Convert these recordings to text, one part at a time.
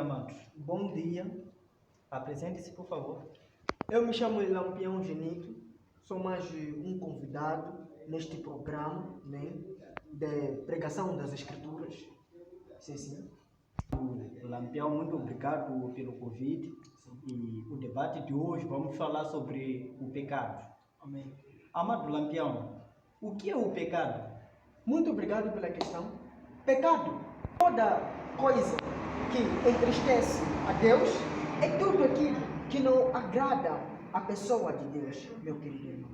amados. Bom dia, Apresente-se, por favor. eu me chamo Lampião Genito, sou mais um convidado neste programa, né, de pregação das Escrituras. Sim. Lampião, muito obrigado pelo convite. E o debate de hoje vamos falar sobre o pecado. Amém. Amado Lampião, o que é o pecado? Muito obrigado pela questão. Pecado, toda coisa que entristece a Deus, é tudo aquilo que não agrada a pessoa de Deus, meu querido irmão.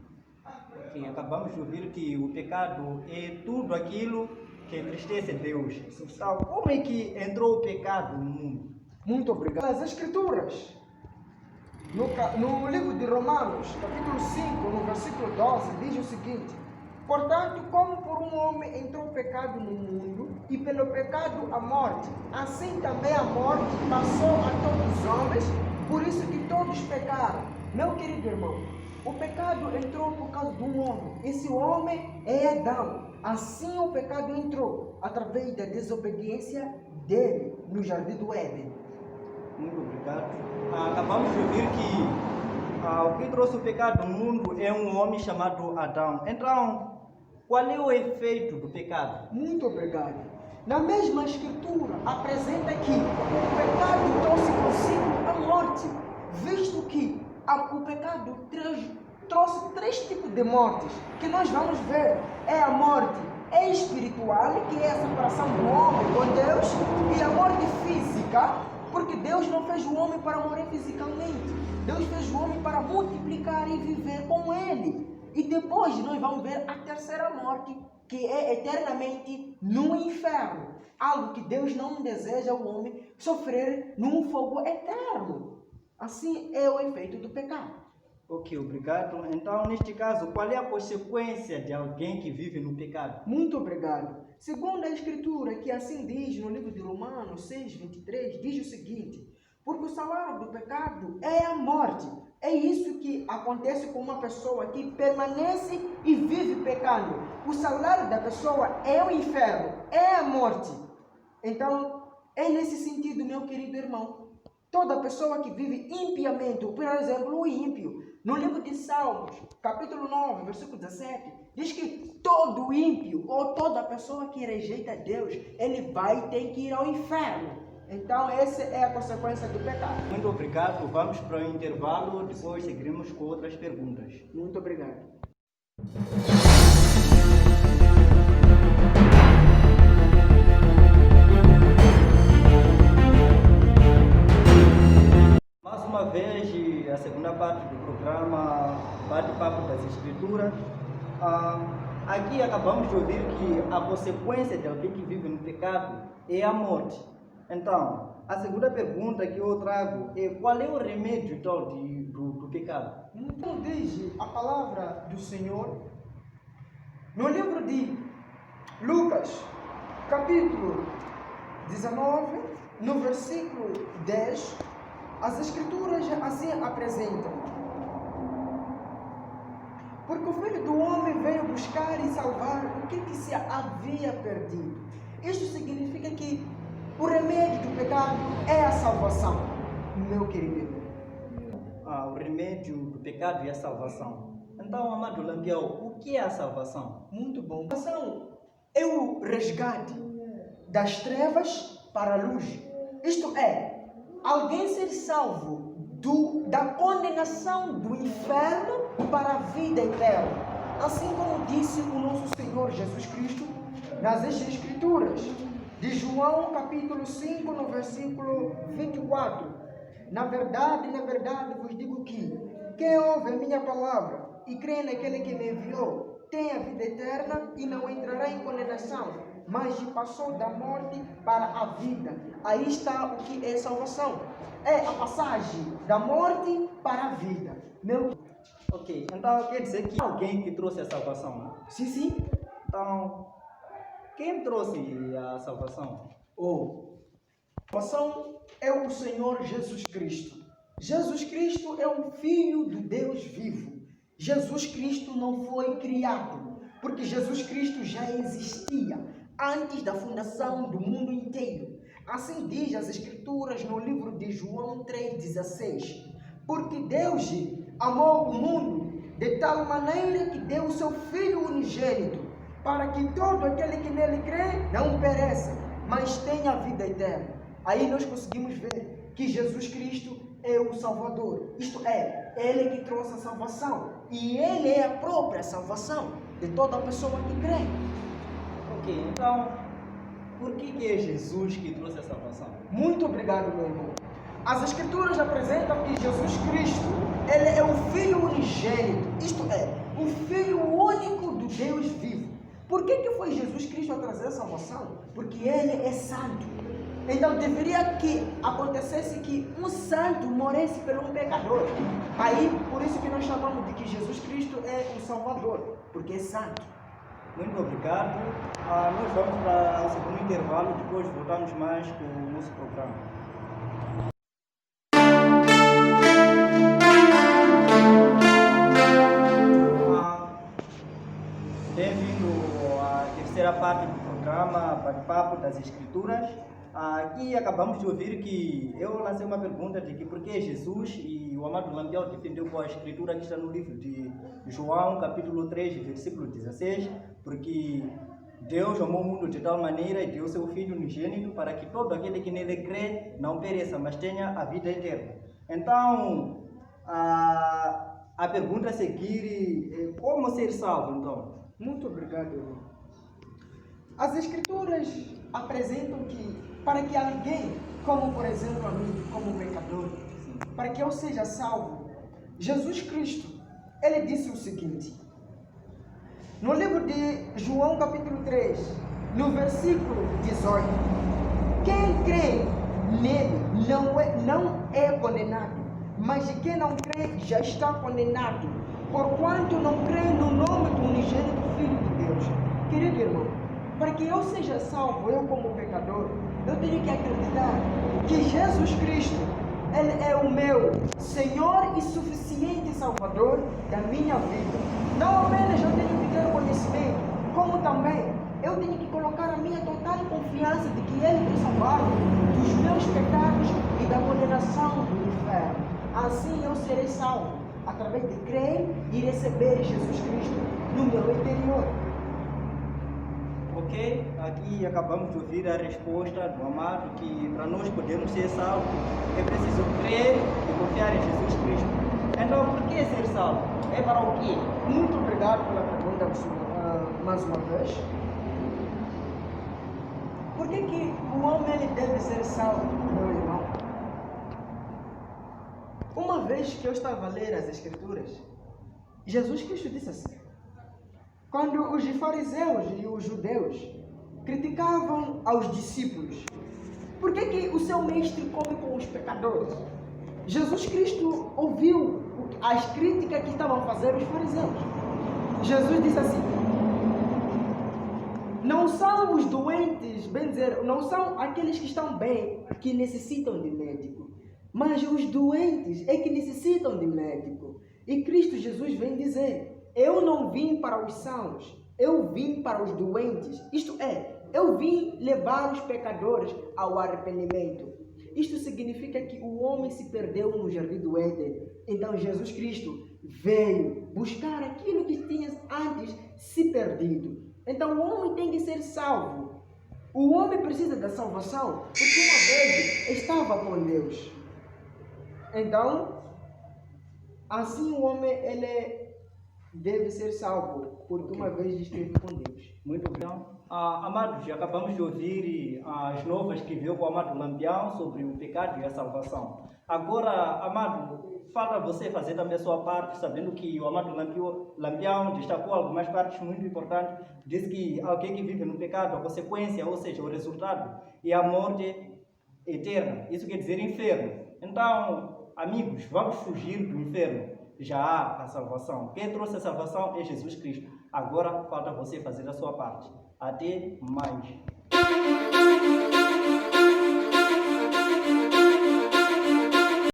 Ok, acabamos de ouvir que o pecado é tudo aquilo que entristece Deus. Então, como é que entrou o pecado no mundo? Muito obrigado. As Escrituras, no livro de Romanos, capítulo 5, no versículo 12, diz o seguinte: portanto, como por um homem entrou o pecado no mundo, e pelo pecado a morte, assim também a morte passou a todos os homens, por isso que todos pecaram. Meu querido irmão, o pecado entrou por causa de um homem. Esse homem é Adão. Assim o pecado entrou, através da desobediência dele no jardim do Éden. Muito obrigado. Acabamos de ouvir que o que trouxe o pecado no mundo é um homem chamado Adão. Então, qual é o efeito do pecado? Muito obrigado. Na mesma escritura, apresenta que o pecado trouxe consigo a morte, visto que o pecado trouxe três tipos de mortes, que nós vamos ver. É a morte espiritual, que é a separação do homem com Deus, e a morte física, porque Deus não fez o homem para morrer fisicamente. Deus fez o homem para multiplicar e viver com ele. E depois nós vamos ver a terceira morte, que é eternamente no inferno. Algo que Deus não deseja o homem sofrer num fogo eterno. Assim é o efeito do pecado. Ok, obrigado. Então, neste caso, qual é a consequência de alguém que vive no pecado? Muito obrigado. Segundo a Escritura, que assim diz no livro de Romanos 6:23, diz o seguinte: porque o salário do pecado é a morte. É isso que acontece com uma pessoa que permanece e vive pecando. O salário da pessoa é o inferno, é a morte. Então, é nesse sentido, meu querido irmão. Toda pessoa que vive impiamente, por exemplo, o ímpio, no livro de Salmos, capítulo 9, versículo 17, diz que todo ímpio ou toda pessoa que rejeita Deus, ele vai ter que ir ao inferno. Então, essa é a consequência do pecado. Muito obrigado. Vamos para o intervalo, depois seguiremos com outras perguntas. Muito obrigado. Mais uma vez, a segunda parte do programa Bate-Papo das Escrituras. Aqui acabamos de ouvir que a consequência de alguém que vive no pecado é a morte. Então, a segunda pergunta que eu trago é: qual é o remédio então do pecado? Então diz a palavra do Senhor no livro de Lucas, capítulo 19, no versículo 10, as Escrituras assim apresentam: porque o Filho do Homem veio buscar e salvar o que se havia perdido. Isso significa que o remédio do pecado é a salvação, meu querido irmão. O remédio do pecado é a salvação. Então, amado Lampião, o que é a salvação? Muito bom. A salvação é o resgate das trevas para a luz. Isto é, alguém ser salvo da condenação do inferno para a vida eterna. Assim como disse o nosso Senhor Jesus Cristo nas Escrituras. De João capítulo 5, no versículo 24. Na verdade, vos digo que quem ouve a minha palavra e crê naquele que me enviou, tem a vida eterna e não entrará em condenação, mas passou da morte para a vida. Aí está o que é salvação. É a passagem da morte para a vida. Ok, então quer dizer que alguém que trouxe a salvação, né? Sim. Então, quem trouxe a salvação? A salvação é o Senhor Jesus Cristo. Jesus Cristo é o Filho do Deus vivo. Jesus Cristo não foi criado, porque Jesus Cristo já existia antes da fundação do mundo inteiro. Assim diz as Escrituras no livro de João 3,16. Porque Deus amou o mundo de tal maneira que deu o seu Filho unigênito, para que todo aquele que nele crê não pereça, mas tenha a vida eterna. Aí nós conseguimos ver que Jesus Cristo é o Salvador. Isto é, Ele que trouxe a salvação. E Ele é a própria salvação de toda pessoa que crê. Ok, então, por que é Jesus que trouxe a salvação? Muito obrigado, meu irmão. As Escrituras apresentam que Jesus Cristo, Ele é o Filho unigênito. Isto é, o Filho único do Deus vivo. Por que foi Jesus Cristo a trazer a salvação? Porque Ele é santo. Então deveria que acontecesse que um santo morresse por um pecador. Aí, por isso que nós chamamos de que Jesus Cristo é o Salvador, porque é santo. Muito obrigado. Nós vamos para o segundo intervalo, depois voltamos mais com o nosso programa. Bem-vindo à terceira parte do programa Bate-Papo das Escrituras. Aqui acabamos de ouvir que eu lancei uma pergunta de que por que Jesus e o amado Lampião defendeu com a escritura que está no livro de João, capítulo 3, versículo 16, porque Deus amou o mundo de tal maneira e deu seu Filho unigênito para que todo aquele que nele crê não pereça, mas tenha a vida eterna. Então, a pergunta a seguir é como ser salvo, então? Muito obrigado, irmão. As Escrituras apresentam que para que alguém, como por exemplo a mim, como pecador, para que eu seja salvo, Jesus Cristo, Ele disse o seguinte, no livro de João capítulo 3, no versículo 18, quem crê nele não é condenado, mas quem não crê já está condenado, porquanto não crê no nome do unigênito Filho de Deus. Querido irmão, para que eu seja salvo, eu como pecador, eu tenho que acreditar que Jesus Cristo, Ele é o meu Senhor e suficiente Salvador da minha vida. Não apenas eu tenho que ter conhecimento, como também eu tenho que colocar a minha total confiança de que Ele me salvaram dos meus pecados e da condenação do inferno. Assim eu serei salvo, através de crer e receber Jesus Cristo no meu interior. Ok, aqui acabamos de ouvir a resposta do amado que para nós podermos ser salvos é preciso crer e confiar em Jesus Cristo. Então, por que ser salvo? É para o quê? Muito obrigado pela pergunta, mais uma vez. Por que o homem ele deve ser salvo, meu irmão? Uma vez que eu estava a ler as Escrituras, Jesus Cristo disse assim, quando os fariseus e os judeus criticavam aos discípulos, por que o seu mestre come com os pecadores? Jesus Cristo ouviu as críticas que estavam fazendo os fariseus. Jesus disse assim, não são os doentes, bem dizer, não são aqueles que estão bem que necessitam de médico, mas os doentes é que necessitam de médico. E Cristo Jesus vem dizer, eu não vim para os sãos, eu vim para os doentes. Isto é, eu vim levar os pecadores ao arrependimento. Isto significa que o homem se perdeu no jardim do Éden. Então Jesus Cristo veio buscar aquilo que tinha antes se perdido. Então o homem tem que ser salvo. O homem precisa da salvação porque uma vez estava com Deus. Então, assim o homem ele deve ser salvo, porque uma vez esteve com Deus. Muito bem. Amados, acabamos de ouvir as novas que veio com o amado Lampião sobre o pecado e a salvação. Agora, amado, falta você fazer também a sua parte, sabendo que o amado Lampião destacou algumas partes muito importantes. Diz que alguém que vive no pecado, a consequência, ou seja, o resultado, é a morte eterna. Isso quer dizer inferno. Então, amigos, vamos fugir do inferno. Já há a salvação. Quem trouxe a salvação é Jesus Cristo. Agora falta você fazer a sua parte. Até mais.